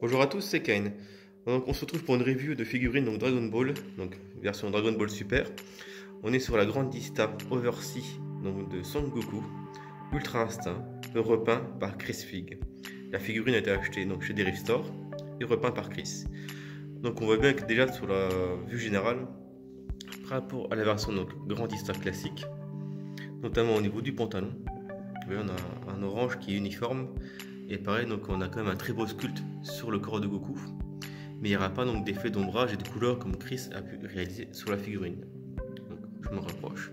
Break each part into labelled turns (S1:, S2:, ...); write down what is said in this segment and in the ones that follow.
S1: Bonjour à tous, c'est Kane. Donc, on se retrouve pour une review de figurines donc Dragon Ball, donc version Dragon Ball Super. On est sur la grande Dista Oversea donc de Son Goku, Ultra Instinct, repeint par Chris Fig. La figurine a été achetée donc chez Derive Store et repeint par Chris. Donc on voit bien que déjà sur la vue générale, par rapport à la version donc grande Dista classique, notamment au niveau du pantalon, on a un orange qui est uniforme. Et pareil, donc on a quand même un très beau sculpte sur le corps de Goku, mais il n'y aura pas donc d'effet d'ombrage et de couleur comme Chris a pu réaliser sur la figurine. Donc je me rapproche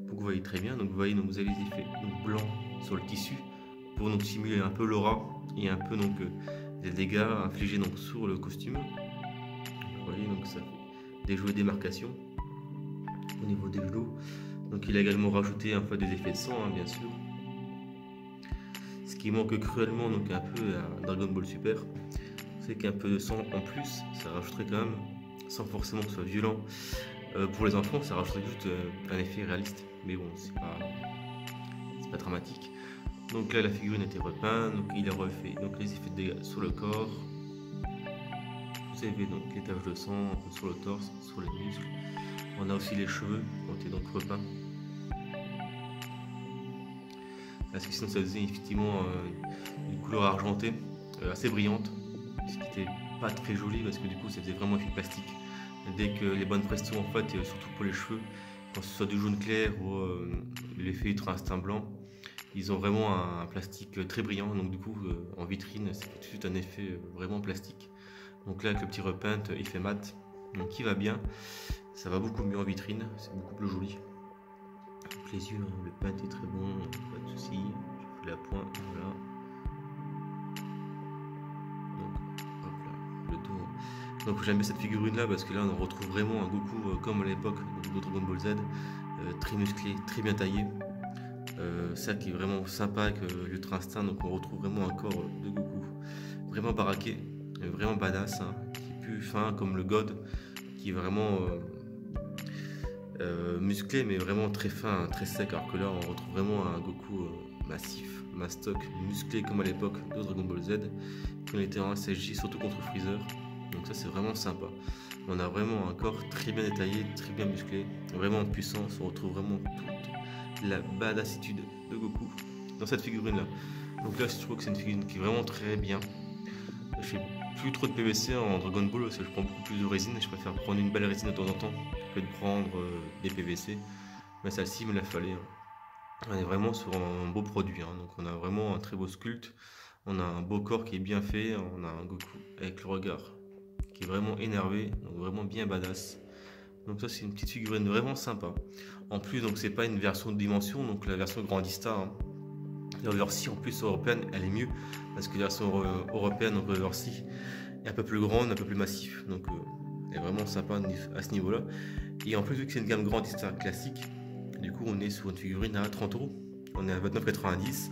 S1: pour que vous voyez très bien. Donc vous voyez, donc vous avez les effets donc, blancs sur le tissu pour donc simuler un peu l'aura et un peu donc des dégâts infligés donc sur le costume. Vous voyez, donc ça fait des jouets de démarcation au niveau des genoux. Donc il a également rajouté un peu des effets de sang, bien sûr. Ce qui manque cruellement donc un peu à Dragon Ball Super, c'est qu'un peu de sang en plus, ça rajouterait quand même, sans forcément que ce soit violent pour les enfants, ça rajouterait juste un effet réaliste. Mais bon, c'est pas dramatique. Donc là, la figurine a été repeinte, donc il a refait donc les effets de dégâts sur le corps. Vous avez donc les taches de sang sur le torse, sur les muscles. On a aussi les cheveux qui ont été donc repeints. Parce que sinon ça faisait effectivement une couleur argentée assez brillante, ce qui n'était pas très joli parce que du coup ça faisait vraiment effet plastique. Dès que les bonnes presto en fait, surtout pour les cheveux, quand ce soit du jaune clair ou l'effet Ultra Instinct blanc, ils ont vraiment un plastique très brillant, donc du coup en vitrine c'est tout de suite un effet vraiment plastique. Donc là avec le petit repaint il fait mat, donc il va bien, ça va beaucoup mieux en vitrine, c'est beaucoup plus joli. Les yeux, le pain est très bon, pas de soucis. Je fais la pointe, voilà. Donc, hop là, le dos. Donc j'aime bien cette figurine là parce que là on retrouve vraiment un Goku comme à l'époque de Dragon Ball Z, très musclé, très bien taillé. Ça qui est vraiment sympa avec l'Ultra Instinct, donc on retrouve vraiment un corps de Goku vraiment baraqué, vraiment badass, qui est plus fin comme le God, qui est vraiment musclé mais vraiment très fin, très sec, alors que là on retrouve vraiment un Goku massif, mastoc, musclé comme à l'époque de Dragon Ball Z quand il était en SSJ, surtout contre Freezer. Donc ça c'est vraiment sympa. On a vraiment un corps très bien détaillé, très bien musclé, vraiment en puissance. On retrouve vraiment toute la badassitude de Goku dans cette figurine là. Donc là je trouve que c'est une figurine qui est vraiment très bien. Je fais plus trop de PVC en Dragon Ball parce que je prends beaucoup plus de résine et je préfère prendre une belle résine de temps en temps que de prendre des PVC. Mais celle-ci me l'a fallu. On est vraiment sur un beau produit. Donc on a vraiment un très beau sculpte. On a un beau corps qui est bien fait. On a un Goku avec le regard qui est vraiment énervé, donc vraiment bien badass. Donc ça c'est une petite figurine vraiment sympa. En plus donc c'est pas une version de dimension, donc la version Grandista. La Oversea en plus européenne elle est mieux parce que la version européenne donc Oversea est un peu plus grande, un peu plus massif, donc elle est vraiment sympa à ce niveau là. Et en plus vu que c'est une gamme Grandista classique, du coup on est sur une figurine à 30 €. On est à 29,90 €.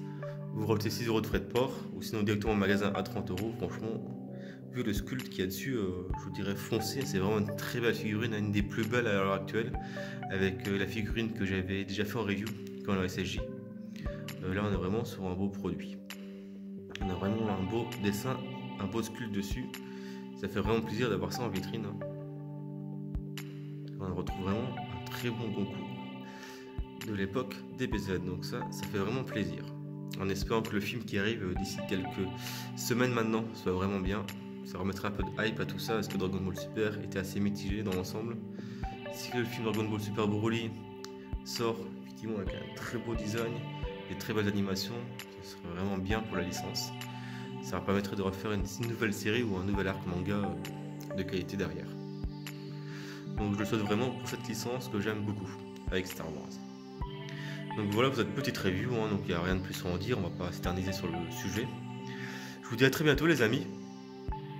S1: Vous rajoutez 6 € de frais de port ou sinon directement au magasin à 30 €. Franchement, vu le sculpte qu'il y a dessus, je vous dirais foncé, c'est vraiment une très belle figurine, une des plus belles à l'heure actuelle, avec la figurine que j'avais déjà fait en review quand on a SSJ. Là on est vraiment sur un beau produit. On a vraiment un beau dessin, un beau sculpte dessus. Ça fait vraiment plaisir d'avoir ça en vitrine. On retrouve vraiment un très bon Goku de l'époque DBZ. Donc ça fait vraiment plaisir. En espérant que le film qui arrive d'ici quelques semaines maintenant soit vraiment bien. Ça remettra un peu de hype à tout ça parce que Dragon Ball Super était assez mitigé dans l'ensemble. Si le film Dragon Ball Super Broly sort effectivement avec un très beau design, des très belles animations, ce serait vraiment bien pour la licence. Ça permettrait de refaire une nouvelle série ou un nouvel arc manga de qualité derrière. Donc je le souhaite vraiment pour cette licence que j'aime beaucoup avec Star Wars. Donc voilà pour cette petite review, donc il n'y a rien de plus à en dire, on va pas s'éterniser sur le sujet. Je vous dis à très bientôt les amis,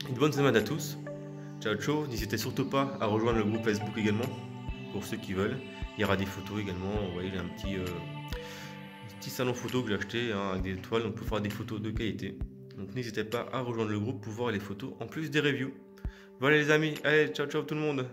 S1: une bonne semaine à tous, ciao ciao, n'hésitez surtout pas à rejoindre le groupe Facebook également, pour ceux qui veulent, il y aura des photos également, vous voyez j'ai un petit salon photo que j'ai acheté avec des étoiles, donc pour faire des photos de qualité. Donc n'hésitez pas à rejoindre le groupe pour voir les photos en plus des reviews. Voilà les amis, allez ciao ciao tout le monde.